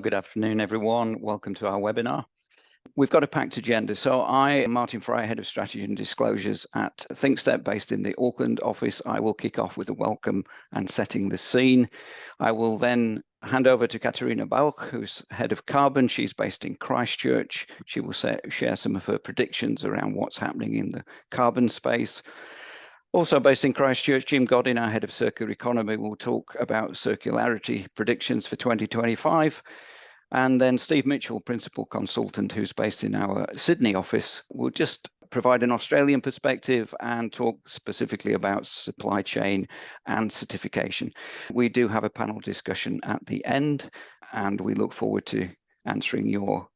good afternoon, everyone. Welcome to our webinar. We've got a packed agenda. So I am Martin Frey, Head of Strategy and Disclosures at ThinkStep, based in the Auckland office. I will kick off with a welcome and setting the scene. I will then hand over to Catarina Bulk, who's Head of Carbon. She's based in Christchurch. She will share some of her predictions around what's happening in the carbon space. Also based in Christchurch, Jim Goddin, our Head of Circular Economy, will talk about circularity predictions for 2025. And then Steve Mitchell, Principal Consultant, who's based in our Sydney office, will just provide an Australian perspective and talk specifically about supply chain and certification. We do have a panel discussion at the end, and we look forward to answering your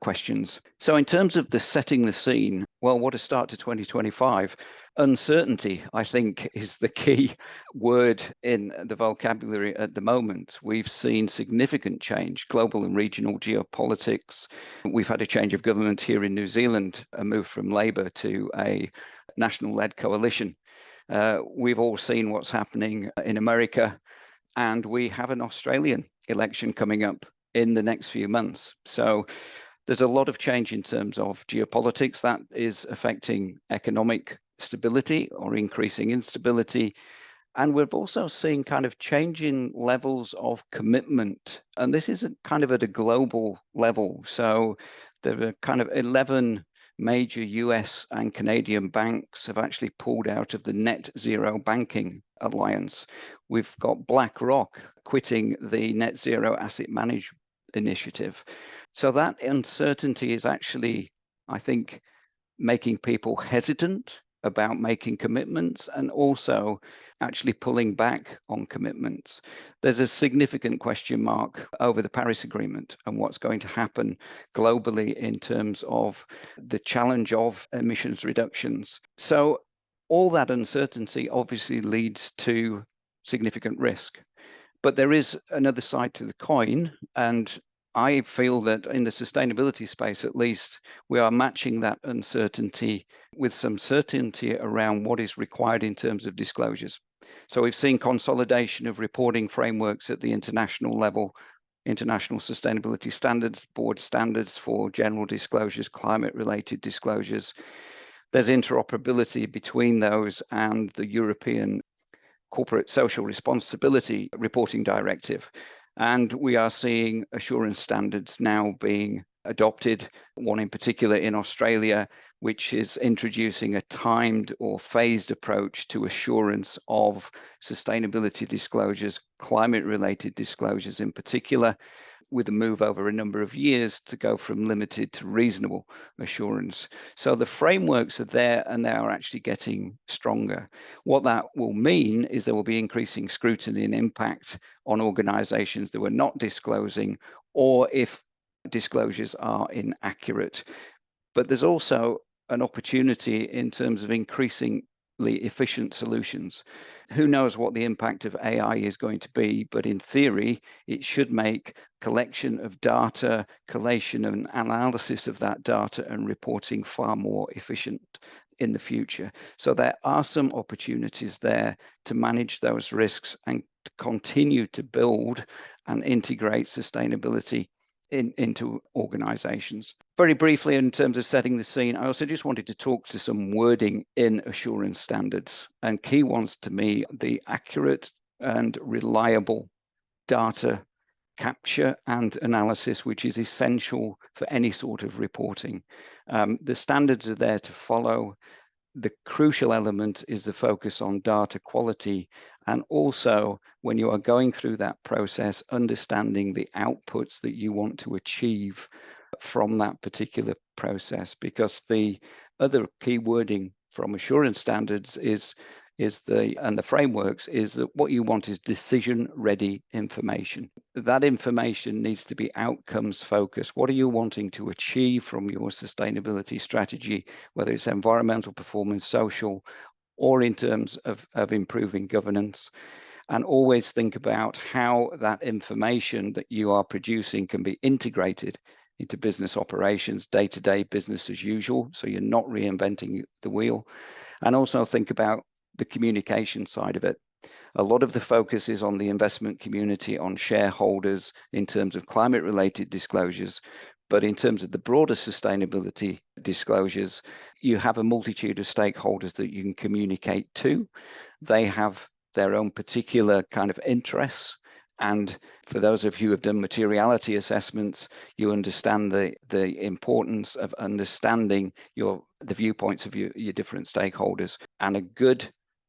questions. So in terms of the setting the scene, well, what a start to 2025. Uncertainty, I think, is the key word in the vocabulary at the moment. We've seen significant change, global and regional geopolitics. We've had a change of government here in New Zealand, a move from Labour to a national-led coalition. We've all seen what's happening in America, and we have an Australian election coming up in the next few months. So there's a lot of change in terms of geopolitics that is affecting economic stability or increasing instability. And we've also seen kind of changing levels of commitment. And this is kind of at a global level. So there are kind of 11 major US and Canadian banks have actually pulled out of the net zero banking alliance. We've got BlackRock quitting the net zero asset management initiative. So that uncertainty is actually, I think, making people hesitant about making commitments and also actually pulling back on commitments. There's a significant question mark over the Paris Agreement and what's going to happen globally in terms of the challenge of emissions reductions. So all that uncertainty obviously leads to significant risk. But there is another side to the coin, and I feel that in the sustainability space, at least, we are matching that uncertainty with some certainty around what is required in terms of disclosures. So we've seen consolidation of reporting frameworks at the international level, International Sustainability Standards Board standards for general disclosures, climate-related disclosures. There's interoperability between those and the European Corporate Social Responsibility Reporting Directive. And we are seeing assurance standards now being adopted, one in particular in Australia, which is introducing a timed or phased approach to assurance of sustainability disclosures, climate-related disclosures in particular, with a move over a number of years to go from limited to reasonable assurance. So the frameworks are there and they are actually getting stronger. What that will mean is there will be increasing scrutiny and impact on organizations that were not disclosing, or if disclosures are inaccurate. But there's also an opportunity in terms of increasingly efficient solutions. Who knows what the impact of AI is going to be, but in theory, it should make collection of data, collation and analysis of that data and reporting far more efficient in the future. So there are some opportunities there to manage those risks and to continue to build and integrate sustainability into organizations. Very briefly, in terms of setting the scene, I also just wanted to talk to some wording in assurance standards, and key ones to me, the accurate and reliable data capture and analysis, which is essential for any sort of reporting. The standards are there to follow. The crucial element is the focus on data quality, and also when you are going through that process, understanding the outputs that you want to achieve from that particular process. Because the other key wording from assurance standards and the frameworks is that what you want is decision-ready information. That information needs to be outcomes focused. What are you wanting to achieve from your sustainability strategy, whether it's environmental performance, social, or in terms of improving governance? And always think about how that information that you are producing can be integrated into business operations, day-to-day business as usual, so you're not reinventing the wheel. And also think about the communication side of it. A lot of the focus is on the investment community, on shareholders in terms of climate-related disclosures. But in terms of the broader sustainability disclosures, you have a multitude of stakeholders that you can communicate to. They have their own particular kind of interests. And for those of you who have done materiality assessments, you understand the importance of understanding the viewpoints of your different stakeholders. And a good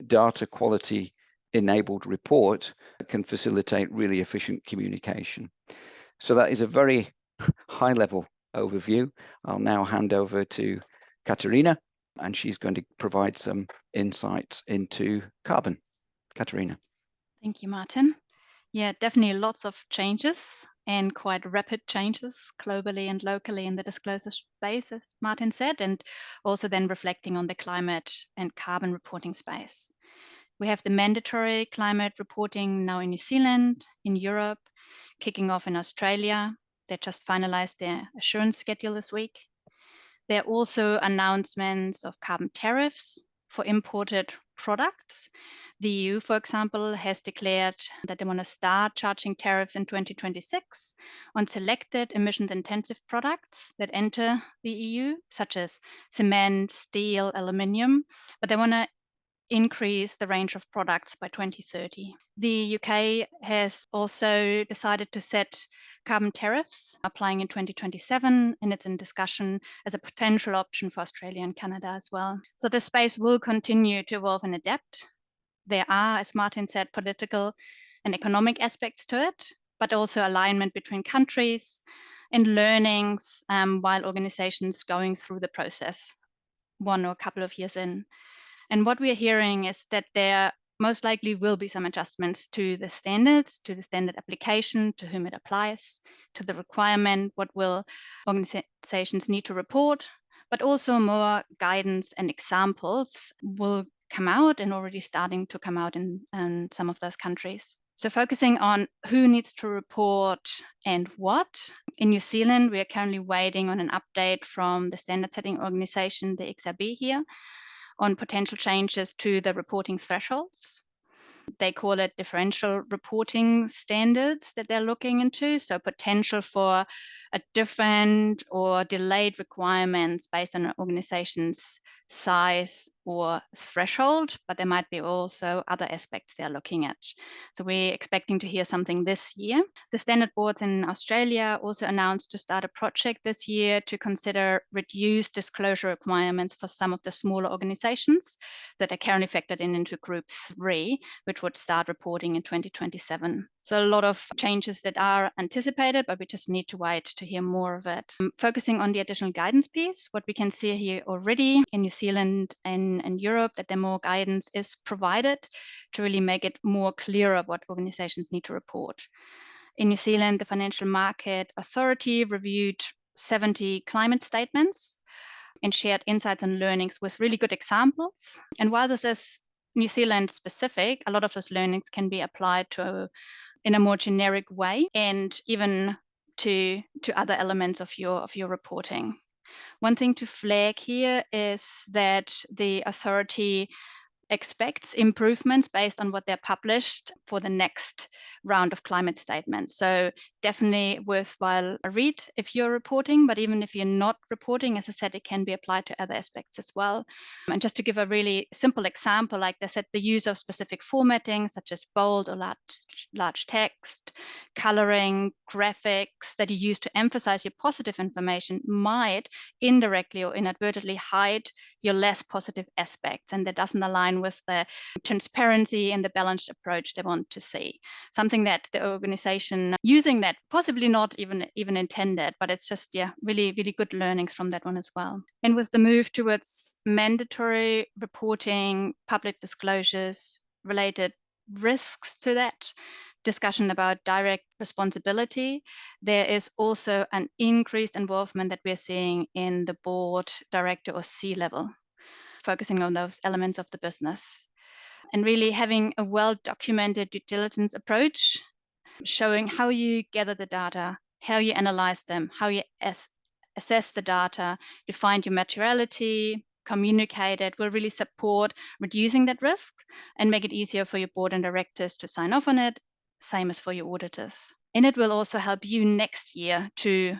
data quality enabled report can facilitate really efficient communication. So that is a very high level overview. I'll now hand over to Katharina, and she's going to provide some insights into carbon. Katharina. Thank you, Martin. Yeah, definitely lots of changes and quite rapid changes globally and locally in the disclosure space, as Martin said, and also then reflecting on the climate and carbon reporting space. We have the mandatory climate reporting now in New Zealand, in Europe, kicking off in Australia. They just finalized their assurance schedule this week. There are also announcements of carbon tariffs for imported products. The EU, for example, has declared that they want to start charging tariffs in 2026 on selected emissions-intensive products that enter the EU, such as cement, steel, aluminium, but they want to increase the range of products by 2030. The UK has also decided to set carbon tariffs applying in 2027, and it's in discussion as a potential option for Australia and Canada as well. So the space will continue to evolve and adapt. There are, as Martin said, political and economic aspects to it, but also alignment between countries and learnings while organizations going through the process, one or a couple of years in. And what we are hearing is that there most likely will be some adjustments to the standards, to the standard application, to whom it applies, to the requirement, what will organizations need to report, but also more guidance and examples will come out and already starting to come out in some of those countries. So focusing on who needs to report and what. In New Zealand, we are currently waiting on an update from the standard setting organization, the XRB here, on potential changes to the reporting thresholds. They call it differential reporting standards that they're looking into. So potential for a different or delayed requirements based on an organization's size or threshold, but there might be also other aspects they're looking at. So we're expecting to hear something this year. The standard boards in Australia also announced to start a project this year to consider reduced disclosure requirements for some of the smaller organizations that are currently factored into Group 3, which would start reporting in 2027. So a lot of changes that are anticipated, but we just need to wait to hear more of it. Focusing on the additional guidance piece, what we can see here already in New Zealand and Europe, that there more guidance is provided to really make it more clearer what organizations need to report. In New Zealand, the Financial Market Authority reviewed 70 climate statements and shared insights and learnings with really good examples. And while this is New Zealand specific, a lot of those learnings can be applied to in a more generic way and even to other elements of your reporting. One thing to flag here is that the authority expects improvements based on what they're published for the next round of climate statements. So definitely worthwhile a read if you're reporting, but even if you're not reporting, as I said, it can be applied to other aspects as well. And just to give a really simple example, like they said, the use of specific formatting, such as bold or large text, coloring, graphics that you use to emphasize your positive information might indirectly or inadvertently hide your less positive aspects, and that doesn't align with the transparency and the balanced approach they want to see. Something that the organization using that possibly not even intended, but it's just really good learnings from that one as well. And with the move towards mandatory reporting, public disclosures, related risks to that, discussion about direct responsibility, there is also an increased involvement that we're seeing in the board, director, or C-level, focusing on those elements of the business. And really having a well-documented due diligence approach, showing how you gather the data, how you analyze them, how you assess the data, define your materiality, communicated will really support reducing that risk and make it easier for your board and directors to sign off on it, same as for your auditors. And it will also help you next year to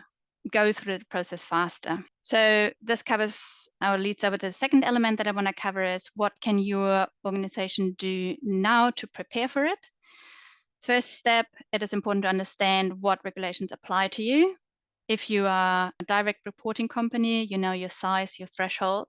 go through the process faster. So this covers or leads over to the second element that I want to cover is what can your organization do now to prepare for it? First step, it is important to understand what regulations apply to you. If you are a direct reporting company, you know your size, your threshold.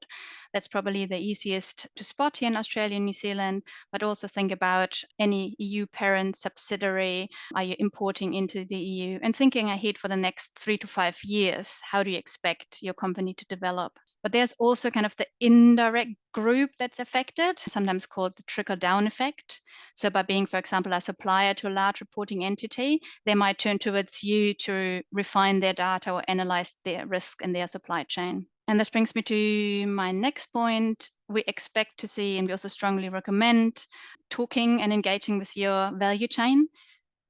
That's probably the easiest to spot here in Australia and New Zealand, but also think about any EU parent subsidiary. Are you importing into the EU? And thinking ahead for the next 3 to 5 years, how do you expect your company to develop? But there's also kind of the indirect group that's affected, sometimes called the trickle-down effect. So by being, for example, a supplier to a large reporting entity, they might turn towards you to refine their data or analyze their risk in their supply chain. And this brings me to my next point. We expect to see, and we also strongly recommend, talking and engaging with your value chain.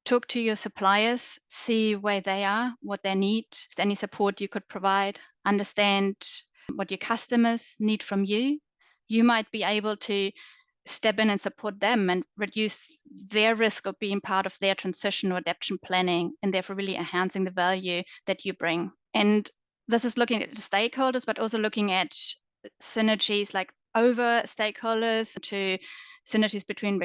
Talk to your suppliers, see where they are, what they need, any support you could provide, understand what your customers need from you. You might be able to step in and support them and reduce their risk of being part of their transition or adaptation planning, and therefore really enhancing the value that you bring. And this is looking at the stakeholders, but also looking at synergies like over stakeholders to synergies between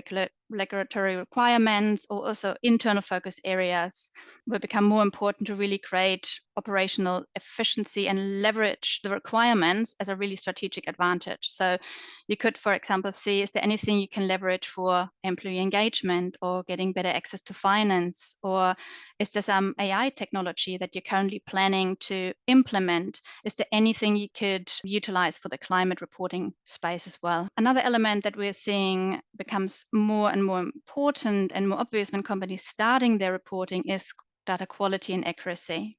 regulatory requirements or also internal focus areas will become more important to really create operational efficiency and leverage the requirements as a really strategic advantage. So you could, for example, see, is there anything you can leverage for employee engagement or getting better access to finance? Or is there some AI technology that you're currently planning to implement? Is there anything you could utilize for the climate reporting space as well? Another element that we're seeing becomes more and more important and more obvious when companies starting their reporting is data quality and accuracy.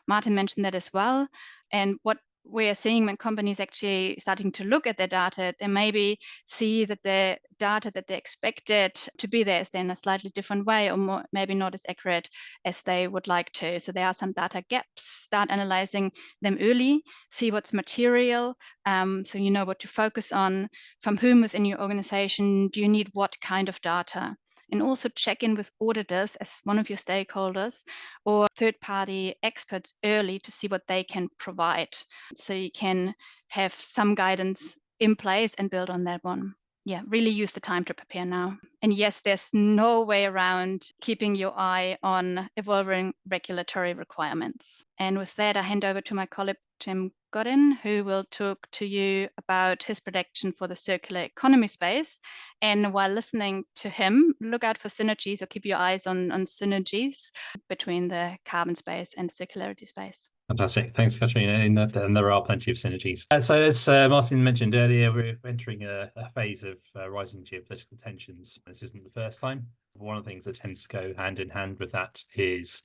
Martin mentioned that as well. And what we're seeing when companies actually starting to look at their data, they maybe see that the data that they expected to be there is then a slightly different way or more, maybe not as accurate as they would like to. So there are some data gaps. Start analyzing them early, see what's material, so you know what to focus on, from whom within your organization do you need what kind of data. And also check in with auditors as one of your stakeholders or third-party experts early to see what they can provide. So you can have some guidance in place and build on that one. Yeah, really use the time to prepare now. And yes, there's no way around keeping your eye on evolving regulatory requirements. And with that, I hand over to my colleague, Tim Godin, who will talk to you about his prediction for the circular economy space. And while listening to him, look out for synergies or keep your eyes on synergies between the carbon space and circularity space. Fantastic. Thanks, Katharina. And there are plenty of synergies. So as Martin mentioned earlier, we're entering a phase of rising geopolitical tensions. This isn't the first time. One of the things that tends to go hand in hand with that is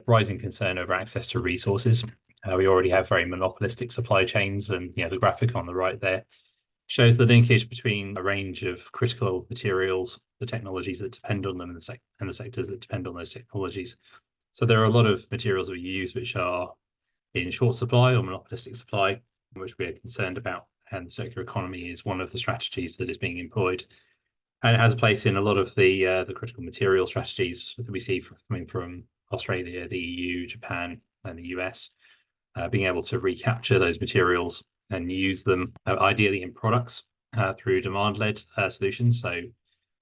rising concern over access to resources. We already have very monopolistic supply chains, and the graphic on the right there shows the linkage between a range of critical materials, the technologies that depend on them, and the sectors that depend on those technologies. So there are a lot of materials that we use which are in short supply or monopolistic supply, which we're concerned about, and the circular economy is one of the strategies that is being employed, and it has a place in a lot of the critical material strategies that we see coming from Australia, the EU, Japan, and the US, being able to recapture those materials and use them ideally in products through demand-led solutions. So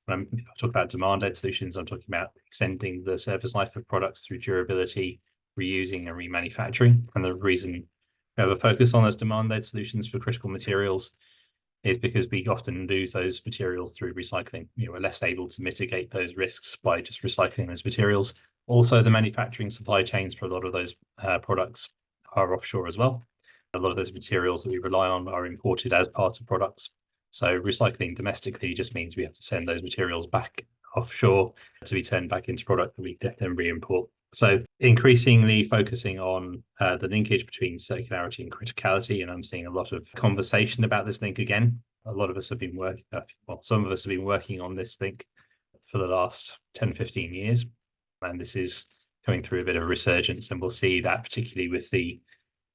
when I talk about demand-led solutions, I'm talking about extending the service life of products through durability, reusing and remanufacturing. And the reason we have a focus on those demand-led solutions for critical materials is because we often lose those materials through recycling. We're less able to mitigate those risks by just recycling those materials. Also, the manufacturing supply chains for a lot of those products are offshore as well. A lot of those materials that we rely on are imported as part of products. So recycling domestically just means we have to send those materials back offshore to be turned back into product that we then re-import. So increasingly focusing on the linkage between circularity and criticality, and I'm seeing a lot of conversation about this link again. A lot of us have been working, some of us have been working on this link for the last 10, 15 years, and this is going through a bit of a resurgence, and we'll see that particularly with the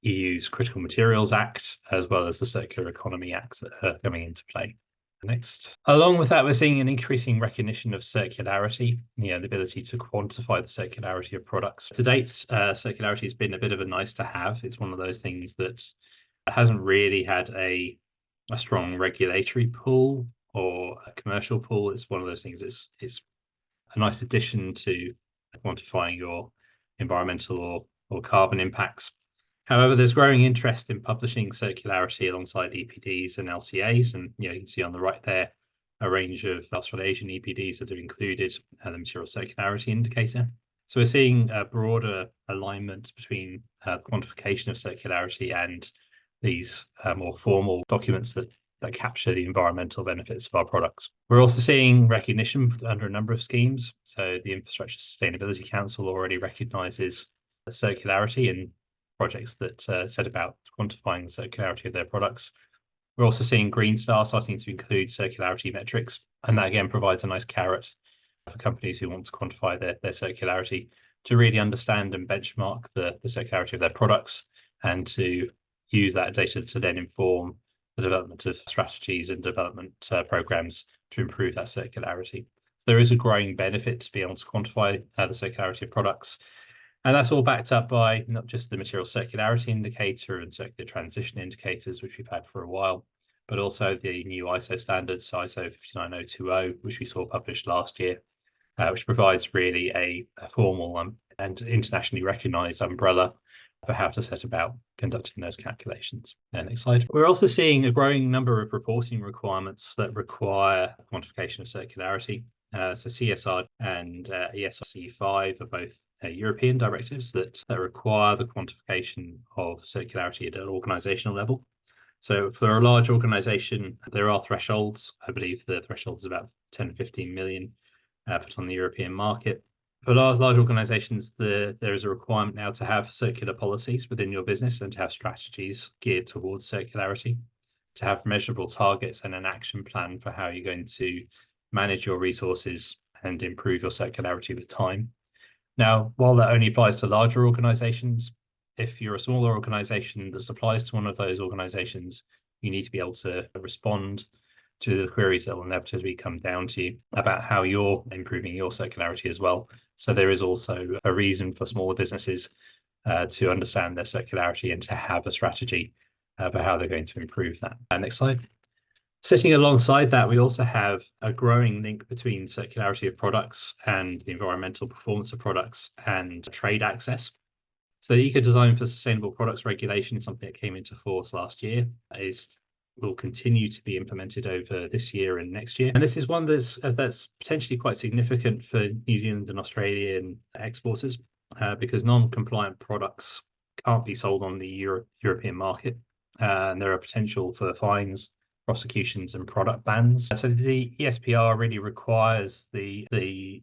EU's Critical Materials Act, as well as the Circular Economy Acts that are coming into play. Next. Along with that, we're seeing an increasing recognition of circularity, the ability to quantify the circularity of products. To date, circularity has been a bit of a nice to have. It's one of those things that hasn't really had a strong regulatory pull or a commercial pull. It's one of those things it's a nice addition to quantifying your environmental or carbon impacts. However, there's growing interest in publishing circularity alongside EPDs and LCAs, and you can see on the right there a range of Australasian EPDs that have included the Material Circularity Indicator. So we're seeing a broader alignment between quantification of circularity and these more formal documents that capture the environmental benefits of our products. We're also seeing recognition under a number of schemes. So the Infrastructure Sustainability Council already recognises circularity in projects that set about quantifying the circularity of their products. We're also seeing Green Star starting to include circularity metrics, and that again provides a nice carrot for companies who want to quantify their circularity to really understand and benchmark the circularity of their products, and to use that data to then inform the development of strategies and development programs to improve that circularity. So there is a growing benefit to be able to quantify the circularity of products. And that's all backed up by not just the Material Circularity Indicator and Circular Transition Indicators, which we've had for a while, but also the new ISO standards, ISO 59020, which we saw published last year, which provides really a formal and internationally recognised umbrella for how to set about conducting those calculations. Next slide. We're also seeing a growing number of reporting requirements that require quantification of circularity. So CSR and ESRC5 are both European directives that require the quantification of circularity at an organizational level. So for a large organization, there are thresholds. I believe the threshold is about 10 to 15 million put on the European market. For large organizations, there is a requirement now to have circular policies within your business and to have strategies geared towards circularity, to have measurable targets and an action plan for how you're going to manage your resources and improve your circularity with time. Now, while that only applies to larger organizations, if you're a smaller organization that supplies to one of those organizations, you need to be able to respond to the queries that will inevitably come down to you about how you're improving your circularity as well. So there is also a reason for smaller businesses to understand their circularity and to have a strategy for how they're going to improve that. Next slide. Sitting alongside that, we also have a growing link between circularity of products and the environmental performance of products and trade access. So the Eco-Design for Sustainable Products Regulation is something that came into force last year, will continue to be implemented over this year and next year. And this is one that's potentially quite significant for New Zealand and Australian exporters because non-compliant products can't be sold on the European market. And there are potential for fines, prosecutions and product bans. So the ESPR really requires the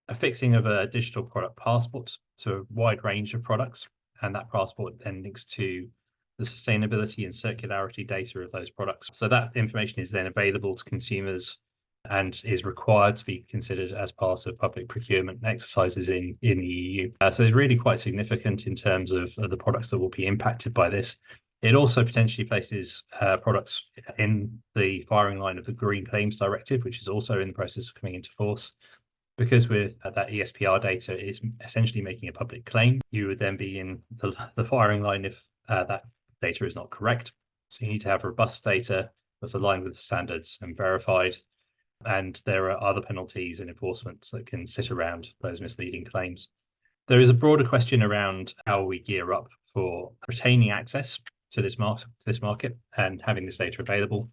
affixing of a digital product passport to a wide range of products, and that passport then links to the sustainability and circularity data of those products. So that information is then available to consumers and is required to be considered as part of public procurement exercises in the EU. So it's really quite significant in terms of the products that will be impacted by this. It also potentially places products in the firing line of the Green Claims Directive, which is also in the process of coming into force. Because with that ESPR data is essentially making a public claim, you would then be in the firing line if that data is not correct. So you need to have robust data that's aligned with the standards and verified. And there are other penalties and enforcements that can sit around those misleading claims. There is a broader question around how we gear up for retaining access to this market and having this data available.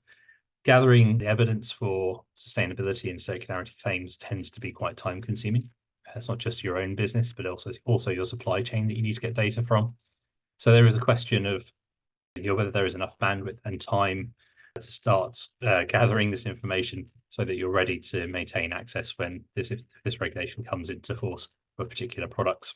Gathering the evidence for sustainability and circularity claims tends to be quite time consuming. It's not just your own business, but also your supply chain that you need to get data from. So there is a question of whether there is enough bandwidth and time to start gathering this information so that you're ready to maintain access when this regulation comes into force for particular products.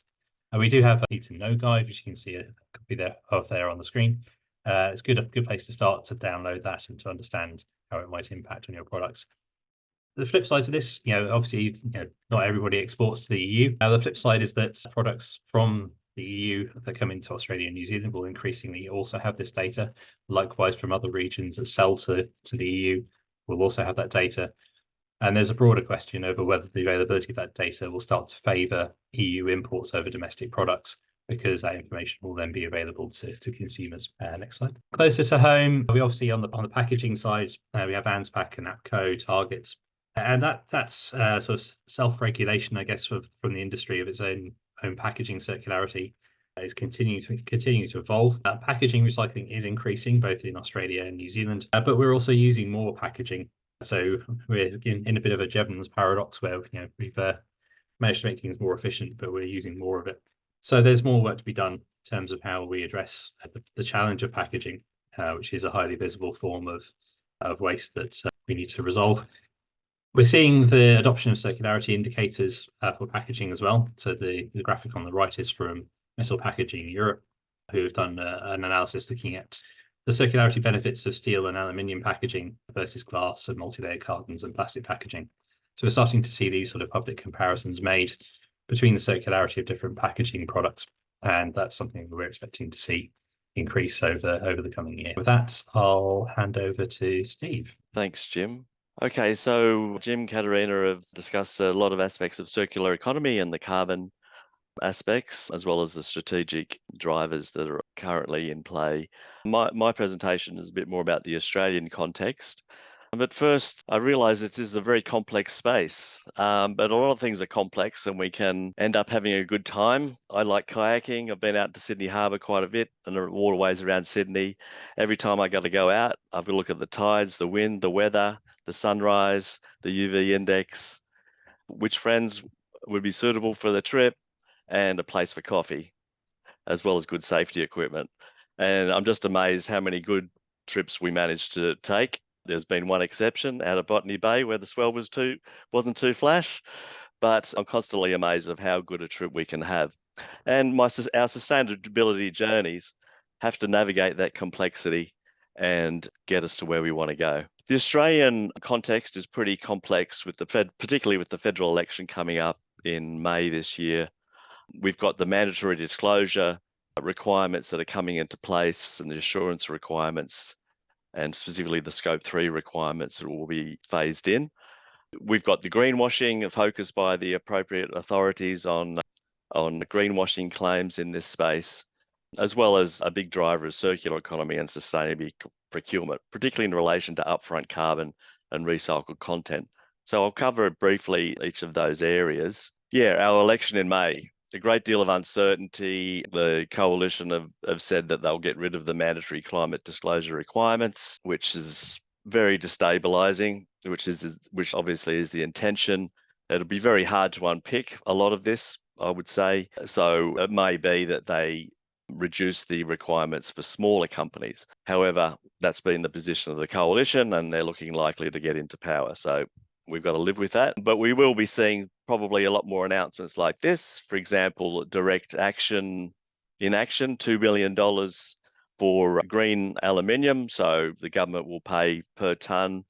We do have a need to know guide, which you can see a copy there on the screen. It's a good place to start to download that and to understand how it might impact on your products. The flip side to this, obviously, not everybody exports to the EU. The flip side is that products from the EU that come into Australia and New Zealand will increasingly also have this data. Likewise, from other regions that sell to the EU will also have that data. And there's a broader question over whether the availability of that data will start to favour EU imports over domestic products, because that information will then be available to consumers. Next slide. Closer to home, we obviously on the packaging side, we have ANZPAC and APCO targets, and that's sort of self-regulation, I guess, from the industry of its own packaging circularity is continuing to evolve. Packaging recycling is increasing both in Australia and New Zealand, but we're also using more packaging. So we're in a bit of a Jevons paradox where we've managed to make things more efficient, but we're using more of it. So there's more work to be done in terms of how we address the challenge of packaging, which is a highly visible form of waste that we need to resolve. We're seeing the adoption of circularity indicators for packaging as well. So the graphic on the right is from Metal Packaging Europe, who have done an analysis looking at the circularity benefits of steel and aluminium packaging versus glass and multi-layer cartons and plastic packaging. So we're starting to see these sort of public comparisons made between the circularity of different packaging products, and that's something that we're expecting to see increase over the coming year. With that, I'll hand over to Steve. Thanks, Jim. Okay, so Jim, Katharina have discussed a lot of aspects of circular economy and the carbon aspects, as well as the strategic drivers that are currently in play. My presentation is a bit more about the Australian context. But first, I realise this is a very complex space, but a lot of things are complex and we can end up having a good time. I like kayaking. I've been out to Sydney Harbour quite a bit and the waterways around Sydney. Every time I got to go out, I've got to look at the tides, the wind, the weather, the sunrise, the UV index, which friends would be suitable for the trip, and a place for coffee, as well as good safety equipment. And I'm just amazed how many good trips we managed to take. There's been one exception out of Botany Bay where the swell wasn't too flash, but I'm constantly amazed of how good a trip we can have. And our sustainability journeys have to navigate that complexity and get us to where we want to go. The Australian context is pretty complex, particularly with the federal election coming up in May this year. We've got the mandatory disclosure requirements that are coming into place and the assurance requirements, and specifically the Scope 3 requirements that will be phased in. We've got the greenwashing focused by the appropriate authorities on greenwashing claims in this space, as well as a big driver of circular economy and sustainable procurement, particularly in relation to upfront carbon and recycled content. So I'll cover briefly each of those areas. Yeah, our election in May. A great deal of uncertainty. The coalition have said that they'll get rid of the mandatory climate disclosure requirements, which is very destabilising, which obviously is the intention. It'll be very hard to unpick a lot of this, I would say. So it may be that they reduce the requirements for smaller companies. However, that's been the position of the coalition and they're looking likely to get into power. So we've got to live with that, but we will be seeing probably a lot more announcements like this. For example, direct action in action, $2 billion for green aluminium. So the government will pay per tonne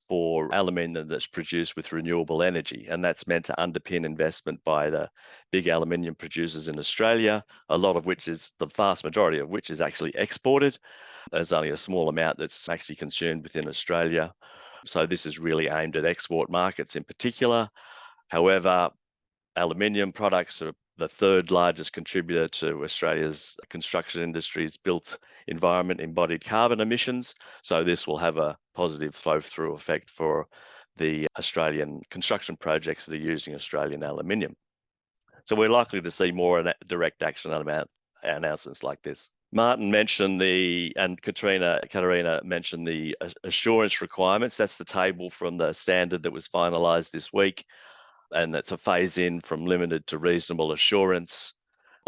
for aluminium that's produced with renewable energy. And that's meant to underpin investment by the big aluminium producers in Australia, a lot of which is, the vast majority of which is actually exported. There's only a small amount that's actually consumed within Australia. So this is really aimed at export markets in particular. However, aluminium products are the third largest contributor to Australia's construction industry's built environment embodied carbon emissions. So this will have a positive flow-through effect for the Australian construction projects that are using Australian aluminium. So we're likely to see more direct action announcements like this. Martin mentioned and Catarina mentioned the assurance requirements. That's the table from the standard that was finalised this week, and that's a phase in from limited to reasonable assurance.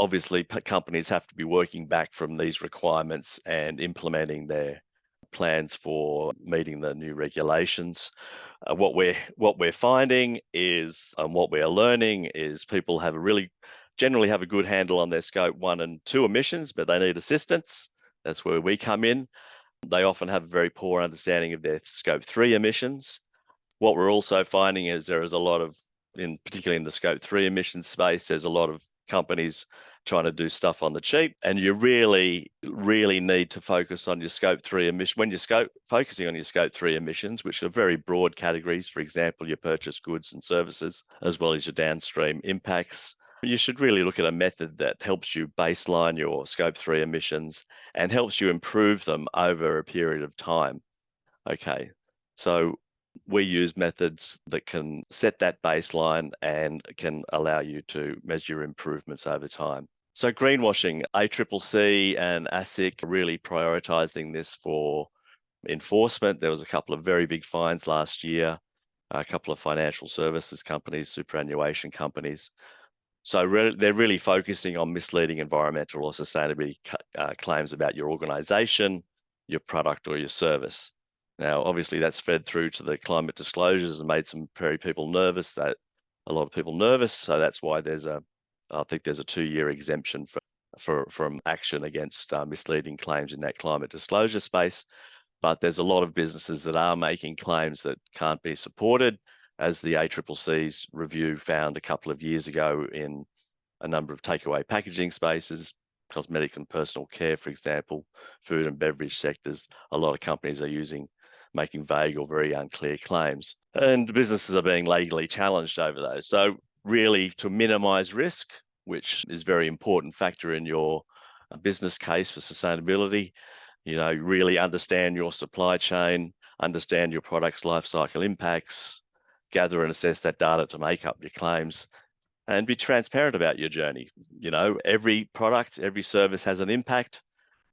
Obviously, companies have to be working back from these requirements and implementing their plans for meeting the new regulations. What we're finding is, what we're learning is, people generally have a good handle on their Scope 1 and 2 emissions, but they need assistance. That's where we come in. They often have a very poor understanding of their Scope 3 emissions. What we're also finding is there is a lot of, particularly in the Scope 3 emissions space, there's a lot of companies trying to do stuff on the cheap, and you really need to focus on your scope 3 emissions. When you're focusing on your scope 3 emissions, which are very broad categories, for example, your purchased goods and services, as well as your downstream impacts, you should really look at a method that helps you baseline your scope 3 emissions and helps you improve them over a period of time. Okay, so we use methods that can set that baseline and can allow you to measure improvements over time. So greenwashing, ACCC and ASIC are really prioritising this for enforcement. There was a couple of very big fines last year, a couple of financial services companies, superannuation companies. So they're really focusing on misleading environmental or sustainability claims about your organisation, your product or your service. Now, obviously, that's fed through to the climate disclosures and made some people nervous. A lot of people nervous. So that's why I think there's a 2-year exemption from action against misleading claims in that climate disclosure space. But there's a lot of businesses that are making claims that can't be supported, as the ACCC's review found a couple of years ago in a number of takeaway packaging spaces, cosmetic and personal care, for example, food and beverage sectors. A lot of companies are making vague or very unclear claims, and businesses are being legally challenged over those. So really, to minimize risk, which is a very important factor in your business case for sustainability, really understand your supply chain, understand your product's life cycle impacts, gather and assess that data to make up your claims, and be transparent about your journey. Every product, every service has an impact,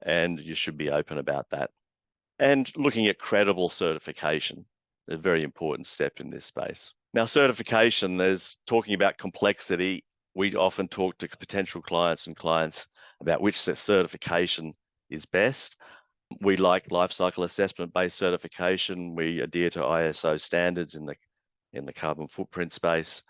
and you should be open about that. And looking at credible certification, a very important step in this space. Now, certification, there's talking about complexity. We often talk to potential clients about which certification is best. We like life cycle assessment-based certification. We adhere to ISO standards in the carbon footprint space,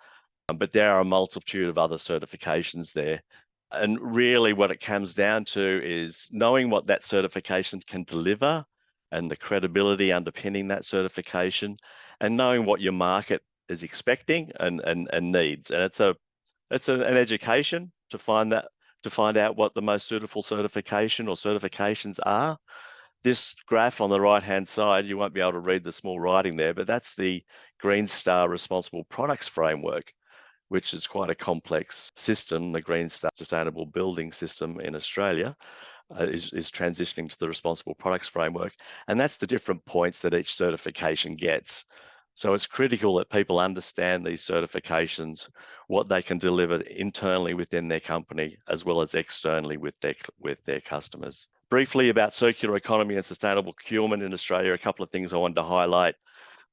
but there are a multitude of other certifications there. And really what it comes down to is knowing what that certification can deliver and the credibility underpinning that certification, and knowing what your market is expecting and needs. And it's an education to find out what the most suitable certification or certifications are. This graph on the right-hand side, you won't be able to read the small writing there, but that's the Green Star Responsible Products Framework, which is quite a complex system. The Green Star Sustainable Building System in Australia is transitioning to the Responsible Products Framework, and that's the different points that each certification gets. So it's critical that people understand these certifications, what they can deliver internally within their company, as well as externally with their customers. Briefly about circular economy and sustainable procurement in Australia, a couple of things I wanted to highlight.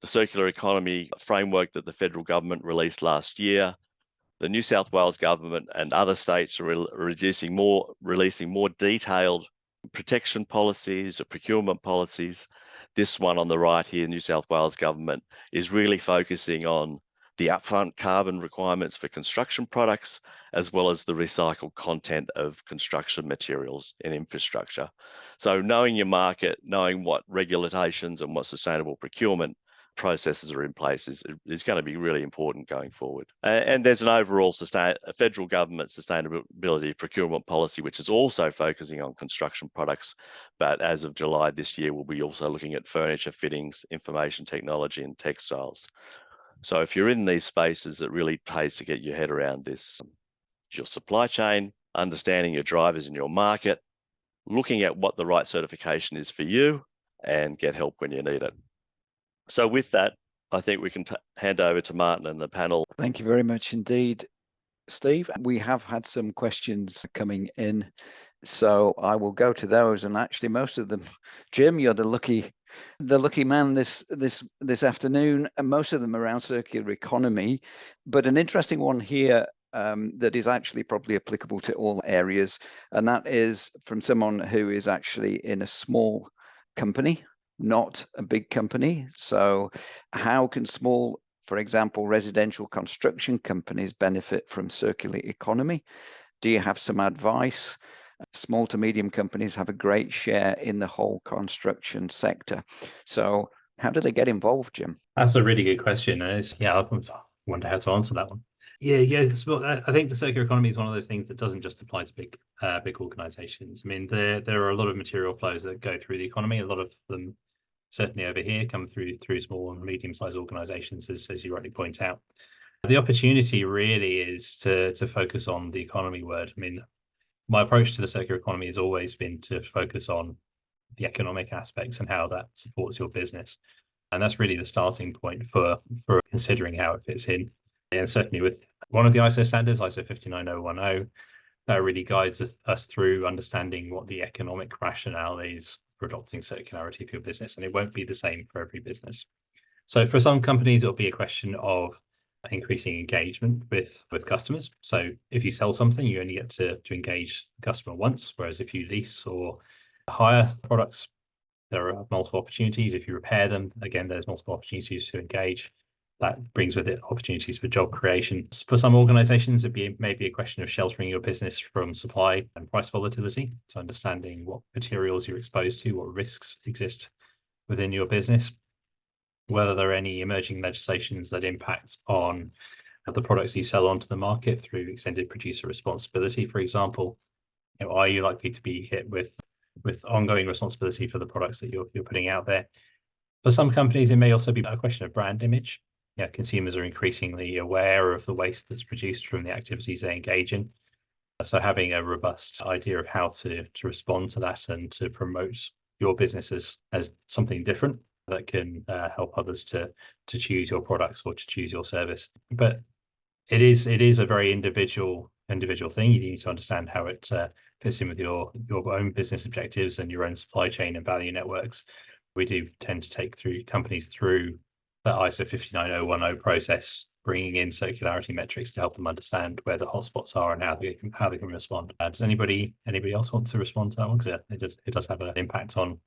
The circular economy framework that the federal government released last year, the New South Wales government and other states are releasing more detailed protection policies or procurement policies. This one on the right here, New South Wales government, is really focusing on the upfront carbon requirements for construction products, as well as the recycled content of construction materials and infrastructure. So knowing your market, knowing what regulations and what sustainable procurement processes are in place is going to be really important going forward. And there's an overall federal government sustainability procurement policy, which is also focusing on construction products. But as of July this year, we'll be also looking at furniture, fittings, information technology, and textiles. So if you're in these spaces, it really pays to get your head around this. Your supply chain, understanding your drivers in your market, looking at what the right certification is for you, and get help when you need it. So with that, I think we can hand over to Martin and the panel. Thank you very much indeed, Steve. We have had some questions coming in, so I will go to those. And actually, most of them, Jim, you're the lucky man this afternoon. And most of them around circular economy, but an interesting one here that is actually probably applicable to all areas, and that is from someone who is actually in a small company, not a big company. So how can small, for example, residential construction companies benefit from circular economy? Do you have some advice? Small to medium companies have a great share in the whole construction sector. So how do they get involved, Jim? That's a really good question. I wonder how to answer that one. I think the circular economy is one of those things that doesn't just apply to big organizations. I mean, there are a lot of material flows that go through the economy. A lot of them, certainly over here, come through small and medium-sized organizations, as you rightly point out. The opportunity really is to focus on the economy word. I mean, my approach to the circular economy has always been to focus on the economic aspects and how that supports your business. And that's really the starting point for considering how it fits in. And certainly with one of the ISO standards, ISO 59010, that really guides us through understanding what the economic rationale is for adopting circularity for your business. And it won't be the same for every business. So for some companies, it'll be a question of increasing engagement with customers. So if you sell something, you only get to engage the customer once, whereas if you lease or hire products, there are multiple opportunities. If you repair them, again, there's multiple opportunities to engage. That brings with it opportunities for job creation. For some organizations, it may be a question of sheltering your business from supply and price volatility, so understanding what materials you're exposed to, what risks exist within your business, whether there are any emerging legislations that impact on the products you sell onto the market through extended producer responsibility, for example. Are you likely to be hit with ongoing responsibility for the products that you're putting out there? For some companies, it may also be a question of brand image. Consumers are increasingly aware of the waste that's produced from the activities they engage in. So having a robust idea of how to respond to that and to promote your business as something different that can help others to choose your products or to choose your service. But it is a very individual thing. You need to understand how it fits in with your own business objectives and your own supply chain and value networks. We do tend to take companies through the ISO 59010 process, bringing in circularity metrics to help them understand where the hotspots are and how they can respond. Does anybody else want to respond to that one? Because it does have an impact on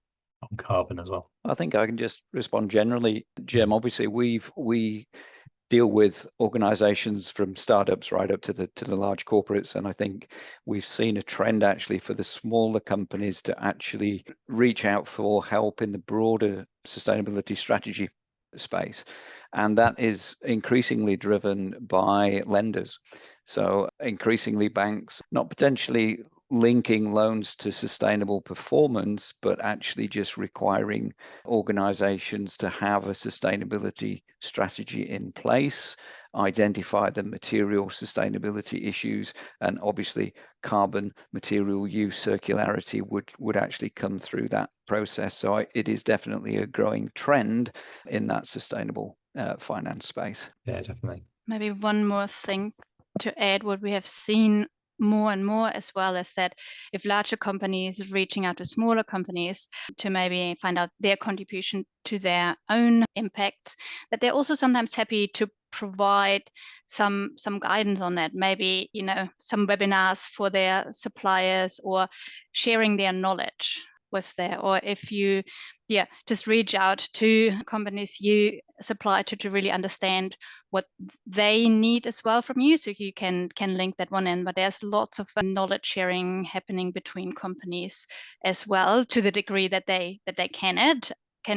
carbon as well. I think I can just respond generally, Jim. Obviously, we deal with organizations from startups right up to the large corporates, and I think we've seen a trend actually for the smaller companies to actually reach out for help in the broader sustainability strategy space, and that is increasingly driven by lenders. So increasingly banks not potentially linking loans to sustainable performance, but actually just requiring organizations to have a sustainability strategy in place, identify the material sustainability issues, and obviously carbon material use circularity would actually come through that process. So it is definitely a growing trend in that sustainable finance space. Yeah, definitely. Maybe one more thing to add, what we have seen more and more as well is that if larger companies reaching out to smaller companies to maybe find out their contribution to their own impacts, that they're also sometimes happy to provide some guidance on that, maybe some webinars for their suppliers or sharing their knowledge with their, or if you just reach out to companies you supply to really understand what they need as well from you, so you can link that one in. But there's lots of knowledge sharing happening between companies as well, to the degree that they can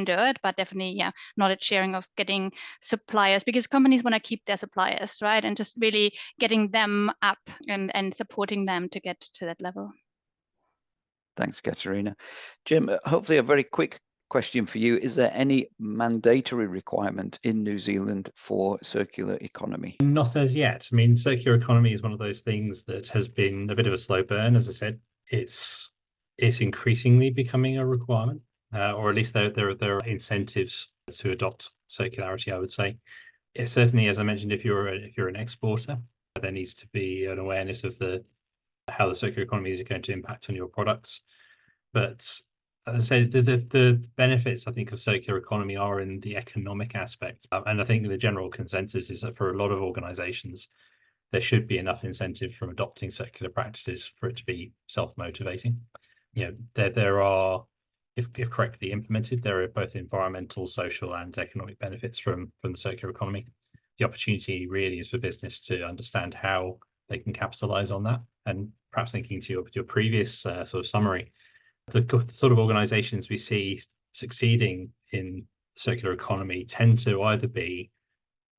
do it, but definitely knowledge sharing of getting suppliers, because companies want to keep their suppliers, right? And just really getting them up and supporting them to get to that level. Thanks, Katharina. Jim, hopefully a very quick question for you. Is there any mandatory requirement in New Zealand for circular economy? Not as yet. I mean, circular economy is one of those things that has been a bit of a slow burn. As I said, it's increasingly becoming a requirement, or at least there are incentives to adopt circularity, I would say. It certainly, as I mentioned, if you're an exporter, there needs to be an awareness of how the circular economy is going to impact on your products. But as I said, the benefits, I think, of circular economy are in the economic aspect. And I think the general consensus is that for a lot of organizations, there should be enough incentive from adopting circular practices for it to be self-motivating. There are, if correctly implemented, there are both environmental, social, and economic benefits from the circular economy. The opportunity really is for business to understand how they can capitalize on that. And perhaps thinking to your previous sort of summary, the sort of organizations we see succeeding in circular economy tend to either be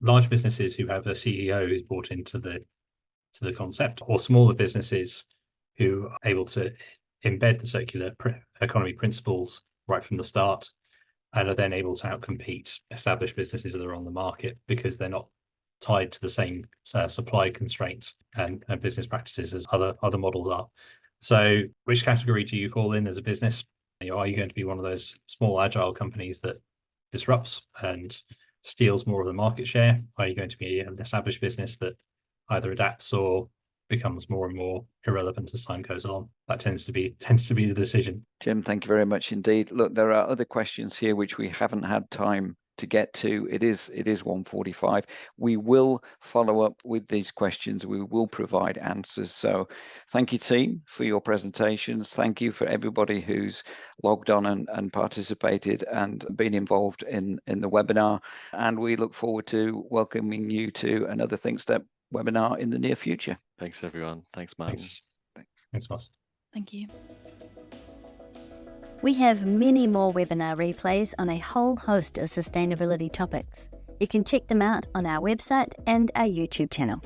large businesses who have a CEO who's bought into the concept, or smaller businesses who are able to embed the circular economy principles right from the start and are then able to outcompete established businesses that are on the market because they're not tied to the same supply constraints and business practices as other models are. So which category do you fall in as a business? Are you going to be one of those small agile companies that disrupts and steals more of the market share? Are you going to be an established business that either adapts or becomes more and more irrelevant as time goes on? That tends to be the decision. Jim, thank you very much indeed. Look, there are other questions here which we haven't had time to get to. It is 1:45. We will follow up with these questions. We will provide answers. So thank you, team, for your presentations. Thank you for everybody who's logged on and participated and been involved in the webinar. And we look forward to welcoming you to another ThinkStep webinar in the near future. Thanks, everyone. Thanks, Martin. Thanks, Martin. Thank you. We have many more webinar replays on a whole host of sustainability topics. You can check them out on our website and our YouTube channel.